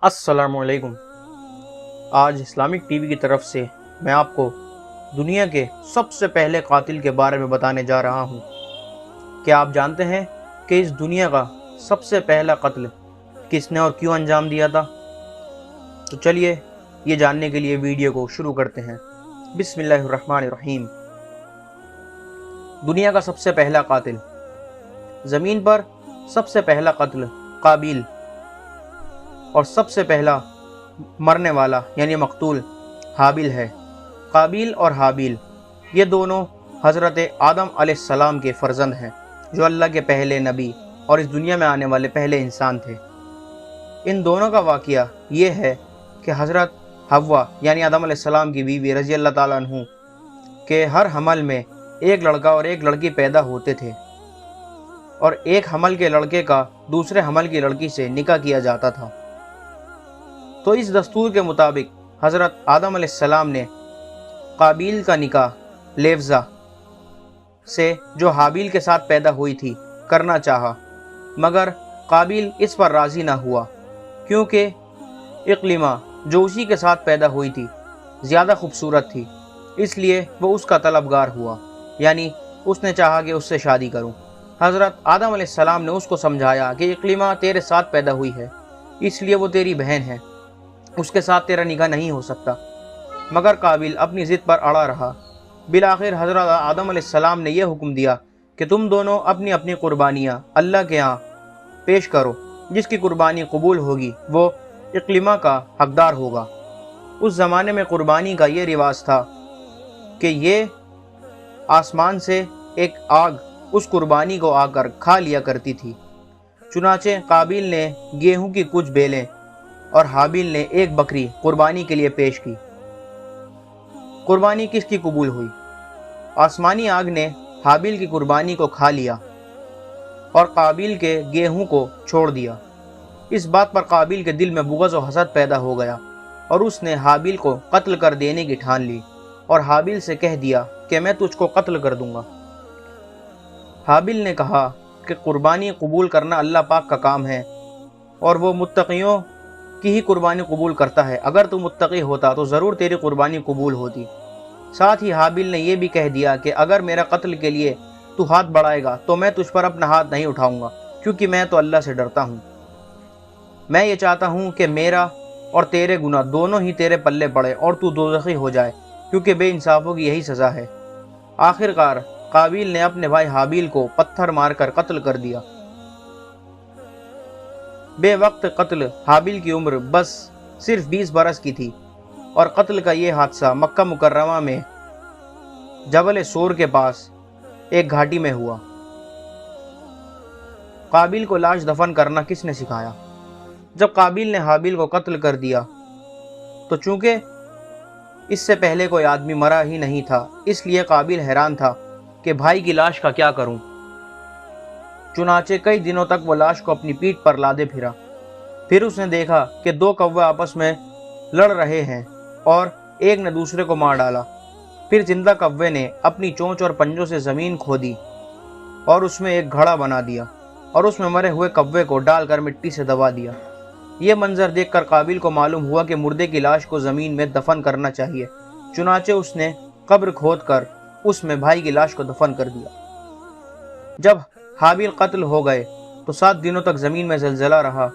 السلام علیکم۔ آج اسلامک ٹی وی کی طرف سے میں آپ کو دنیا کے سب سے پہلے قاتل کے بارے میں بتانے جا رہا ہوں۔ کیا آپ جانتے ہیں کہ اس دنیا کا سب سے پہلا قتل کس نے اور کیوں انجام دیا تھا؟ تو چلیے یہ جاننے کے لیے ویڈیو کو شروع کرتے ہیں۔ بسم اللہ الرحمن الرحیم۔ دنیا کا سب سے پہلا قاتل۔ زمین پر سب سے پہلا قتل قابیل اور سب سے پہلا مرنے والا یعنی مقتول حابیل ہے۔ قابیل اور حابیل یہ دونوں حضرت آدم علیہ السلام کے فرزند ہیں، جو اللہ کے پہلے نبی اور اس دنیا میں آنے والے پہلے انسان تھے۔ ان دونوں کا واقعہ یہ ہے کہ حضرت حوا یعنی آدم علیہ السلام کی بیوی رضی اللہ تعالیٰ عنہ کے ہر حمل میں ایک لڑکا اور ایک لڑکی پیدا ہوتے تھے، اور ایک حمل کے لڑکے کا دوسرے حمل کی لڑکی سے نکاح کیا جاتا تھا۔ تو اس دستور کے مطابق حضرت آدم علیہ السلام نے قابیل کا نکاح لیوزا سے جو حابیل کے ساتھ پیدا ہوئی تھی کرنا چاہا، مگر قابیل اس پر راضی نہ ہوا، کیونکہ اقلیمہ جو اسی کے ساتھ پیدا ہوئی تھی زیادہ خوبصورت تھی، اس لیے وہ اس کا طلبگار ہوا، یعنی اس نے چاہا کہ اس سے شادی کروں۔ حضرت آدم علیہ السلام نے اس کو سمجھایا کہ اقلیمہ تیرے ساتھ پیدا ہوئی ہے، اس لیے وہ تیری بہن ہے، اس کے ساتھ تیرا نکاح نہیں ہو سکتا، مگر قابیل اپنی ضد پر اڑا رہا۔ بالآخر حضرت آدم علیہ السلام نے یہ حکم دیا کہ تم دونوں اپنی اپنی قربانیاں اللہ کے ہاں پیش کرو، جس کی قربانی قبول ہوگی وہ اقلیمہ کا حقدار ہوگا۔ اس زمانے میں قربانی کا یہ رواج تھا کہ یہ آسمان سے ایک آگ اس قربانی کو آ کر کھا لیا کرتی تھی۔ چنانچہ قابیل نے گیہوں کی کچھ بیلیں اور حابیل نے ایک بکری قربانی کے لیے پیش کی۔ قربانی کس کی قبول ہوئی؟ آسمانی آگ نے حابیل کی قربانی کو کھا لیا اور قابیل کے گیہوں کو چھوڑ دیا۔ اس بات پر قابیل کے دل میں بغض و حسد پیدا ہو گیا، اور اس نے حابیل کو قتل کر دینے کی ٹھان لی اور حابیل سے کہہ دیا کہ میں تجھ کو قتل کر دوں گا۔ حابیل نے کہا کہ قربانی قبول کرنا اللہ پاک کا کام ہے، اور وہ متقیوں کی ہی قربانی قبول کرتا ہے۔ اگر تو متقی ہوتا تو ضرور تیری قربانی قبول ہوتی۔ ساتھ ہی حابیل نے یہ بھی کہہ دیا کہ اگر میرا قتل کے لیے تو ہاتھ بڑھائے گا تو میں تجھ پر اپنا ہاتھ نہیں اٹھاؤں گا، کیونکہ میں تو اللہ سے ڈرتا ہوں۔ میں یہ چاہتا ہوں کہ میرا اور تیرے گناہ دونوں ہی تیرے پلے پڑے اور تو دوزخی ہو جائے، کیونکہ بے انصافوں کی یہی سزا ہے۔ آخرکار قابیل نے اپنے بھائی حابیل کو پتھر مار کر قتل کر دیا۔ بے وقت قتل حابیل کی عمر بس صرف 20 برس کی تھی، اور قتل کا یہ حادثہ مکہ مکرمہ میں جبل سور کے پاس ایک گھاٹی میں ہوا۔ قابیل کو لاش دفن کرنا کس نے سکھایا؟ جب قابیل نے حابیل کو قتل کر دیا تو چونکہ اس سے پہلے کوئی آدمی مرا ہی نہیں تھا، اس لیے قابیل حیران تھا کہ بھائی کی لاش کا کیا کروں۔ چنانچہ کئی دنوں تک وہ لاش کو اپنی پیٹھ پر لادے پھرا۔ پھر اس نے دیکھا کہ دو کوے آپس میں لڑ رہے ہیں اور ایک نے دوسرے کو مار ڈالا۔ پھر زندہ کوے نے اپنی چونچ اور پنجوں سے زمین کھودی اور اس میں ایک گھڑا بنا دیا، اور اس میں مرے ہوئے کوے کو ڈال کر مٹی سے دبا دیا۔ یہ منظر دیکھ کر قابیل کو معلوم ہوا کہ مردے کی لاش کو زمین میں دفن کرنا چاہیے۔ چنانچہ اس نے قبر کھود کر اس میں بھائی کی لاش کو دفن کر دیا۔ جب حابیل قتل ہو گئے تو 7 دنوں تک زمین میں زلزلہ رہا،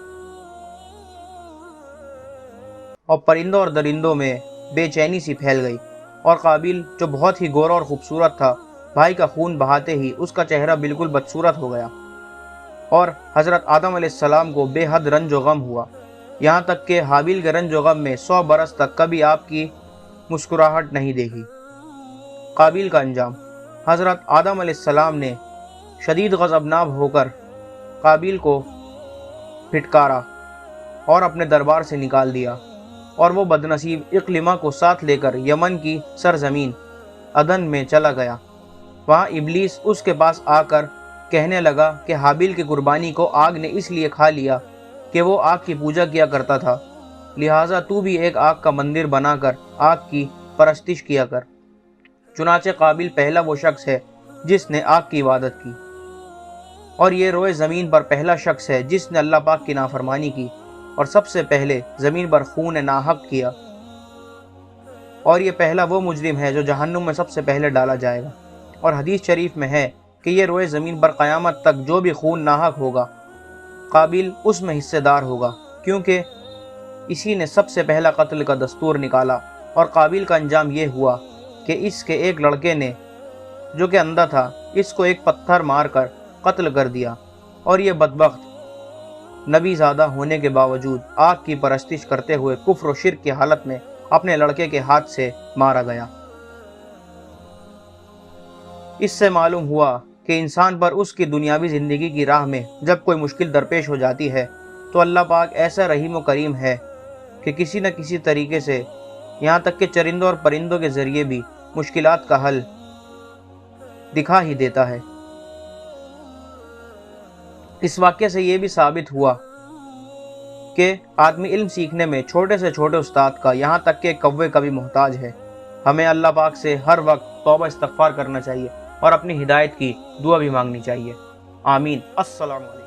اور پرندوں اور درندوں میں بے چینی سی پھیل گئی، اور قابیل جو بہت ہی گورا اور خوبصورت تھا، بھائی کا خون بہاتے ہی اس کا چہرہ بالکل بدصورت ہو گیا، اور حضرت آدم علیہ السلام کو بے حد رنج و غم ہوا، یہاں تک کہ حابیل کے رنج و غم میں 100 برس تک کبھی آپ کی مسکراہٹ نہیں دیکھی۔ قابیل کا انجام۔ حضرت آدم علیہ السلام نے شدید غضبناک ہو کر قابیل کو پھٹکارا اور اپنے دربار سے نکال دیا، اور وہ بدنصیب اقلیمہ کو ساتھ لے کر یمن کی سرزمین عدن میں چلا گیا۔ وہاں ابلیس اس کے پاس آ کر کہنے لگا کہ حابیل کی قربانی کو آگ نے اس لیے کھا لیا کہ وہ آگ کی پوجا کیا کرتا تھا، لہٰذا تو بھی ایک آگ کا مندر بنا کر آگ کی پرستش کیا کر۔ چنانچہ قابیل پہلا وہ شخص ہے جس نے آگ کی عبادت کی، اور یہ روئے زمین پر پہلا شخص ہے جس نے اللہ پاک کی نافرمانی کی، اور سب سے پہلے زمین پر خون ناحق کیا، اور یہ پہلا وہ مجرم ہے جو جہنم میں سب سے پہلے ڈالا جائے گا۔ اور حدیث شریف میں ہے کہ یہ روئے زمین پر قیامت تک جو بھی خون ناحق ہوگا قابیل اس میں حصے دار ہوگا، کیونکہ اسی نے سب سے پہلا قتل کا دستور نکالا۔ اور قابیل کا انجام یہ ہوا کہ اس کے ایک لڑکے نے جو کہ اندھا تھا اس کو ایک پتھر مار کر قتل کر دیا، اور یہ بدبخت نبی زادہ ہونے کے باوجود آگ کی پرستش کرتے ہوئے کفر و شرک کی حالت میں اپنے لڑکے کے ہاتھ سے مارا گیا۔ اس سے معلوم ہوا کہ انسان پر اس کی دنیاوی زندگی کی راہ میں جب کوئی مشکل درپیش ہو جاتی ہے تو اللہ پاک ایسا رحیم و کریم ہے کہ کسی نہ کسی طریقے سے، یہاں تک کہ چرندوں اور پرندوں کے ذریعے بھی مشکلات کا حل دکھا ہی دیتا ہے۔ اس واقعے سے یہ بھی ثابت ہوا کہ آدمی علم سیکھنے میں چھوٹے سے چھوٹے استاد کا، یہاں تک کہ کوے کا بھی محتاج ہے۔ ہمیں اللہ پاک سے ہر وقت توبہ استغفار کرنا چاہیے اور اپنی ہدایت کی دعا بھی مانگنی چاہیے۔ آمین۔ السلام علیکم۔